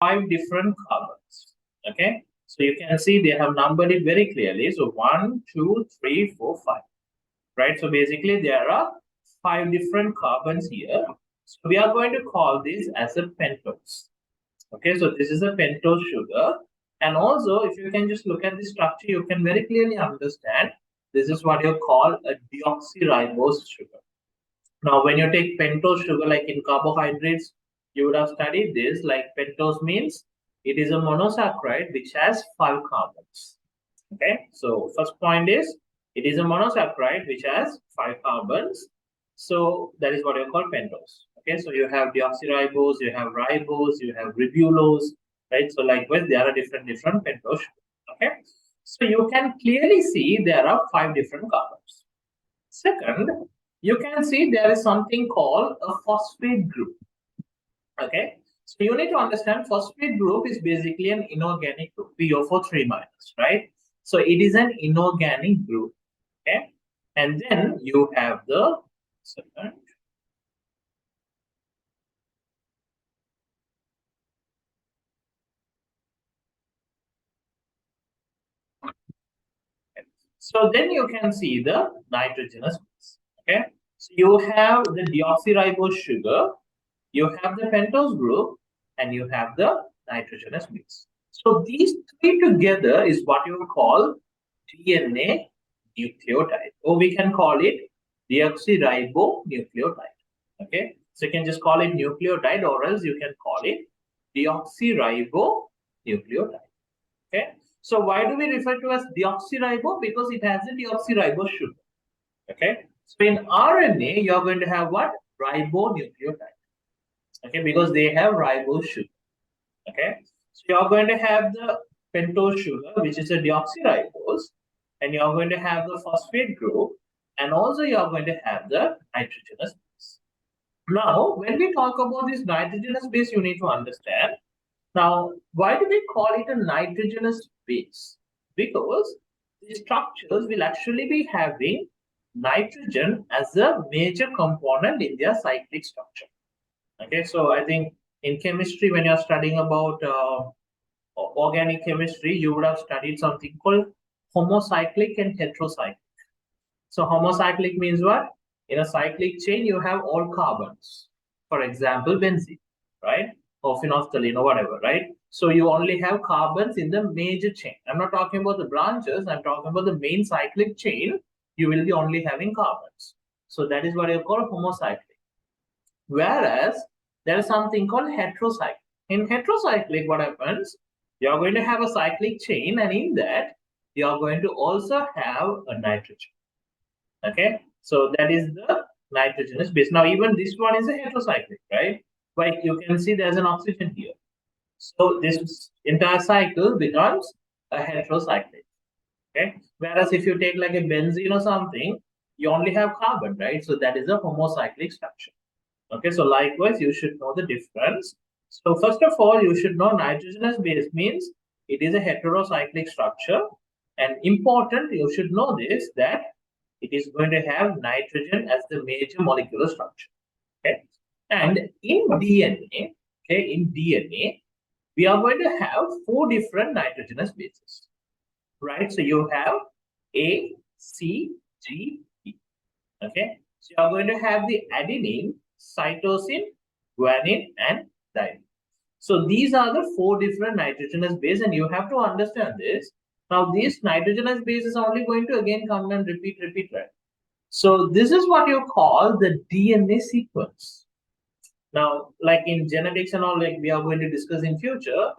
5 different carbons. Okay, so you can see they have numbered it very clearly. So 1, 2, 3, 4, 5. Right, so basically there are 5 different carbons here. So we are going to call this as a pentose. Okay, so this is a pentose sugar. And also, if you can just look at the structure, you can very clearly understand this is what you call a deoxyribose sugar. Now, when you take pentose sugar, like in carbohydrates, you would have studied this. Like pentose means it is a monosaccharide which has 5 carbons. Okay, so first point is it is a monosaccharide which has 5 carbons. So that is what you call pentose. Okay, so you have deoxyribose, you have ribose, you have ribulose, right? So likewise, there are different pentose. Okay, so you can clearly see there are 5 different carbons. Second, you can see there is something called a phosphate group. Okay, so you need to understand phosphate group is basically an inorganic group, PO4 3-, right? So it is an inorganic group. Okay, and then you have the second. So then you can see the nitrogenous base. Okay, so you have the deoxyribose sugar, you have the pentose group, and you have the nitrogenous base. So these 3 together is what you call DNA nucleotide, or we can call it deoxyribonucleotide. Okay, so you can just call it nucleotide, or else you can call it deoxyribonucleotide. Okay, so why do we refer to as deoxyribo? Because it has a deoxyribose sugar. Okay, so in RNA, you're going to have what? Ribonucleotide. Okay, because they have ribose sugar. Okay, so you're going to have the pentose sugar, which is a deoxyribose, and you're going to have the phosphate group, and also you're going to have the nitrogenous base. Now, when we talk about this nitrogenous base, you need to understand. Now, why do we call it a nitrogenous base? Because the structures will actually be having nitrogen as a major component in their cyclic structure. Okay, so I think in chemistry, when you're studying about organic chemistry, you would have studied something called homocyclic and heterocyclic. So homocyclic means what? In a cyclic chain, you have all carbons. For example, benzene, right? Or phenolphthalein or whatever, right? So you only have carbons in the major chain. I'm not talking about the branches. I'm talking about the main cyclic chain. You will be only having carbons. So that is what you call homocyclic. Whereas there is something called heterocyclic. In heterocyclic, what happens? You're going to have a cyclic chain, and in that, you're going to also have a nitrogen. Okay, so that is the nitrogenous base. Now, even this one is a heterocyclic, right? Like you can see there's an oxygen here. So this entire cycle becomes a heterocyclic. Okay, whereas if you take like a benzene or something, you only have carbon, right? So that is a homocyclic structure. Okay, so likewise, you should know the difference. So first of all, you should know nitrogenous base means it is a heterocyclic structure. And important, you should know this, that it is going to have nitrogen as the major molecular structure. Okay, and in DNA, okay, in DNA, we are going to have 4 different nitrogenous bases, right? So you have A, C, G, E. Okay, so you are going to have the adenine, cytosine, guanine, and thymine. So these are the 4 different nitrogenous bases, and you have to understand this. Now, these nitrogenous bases are only going to again come and repeat, right? So this is what you call the DNA sequence. Now, like in genetics and all, like we are going to discuss in future,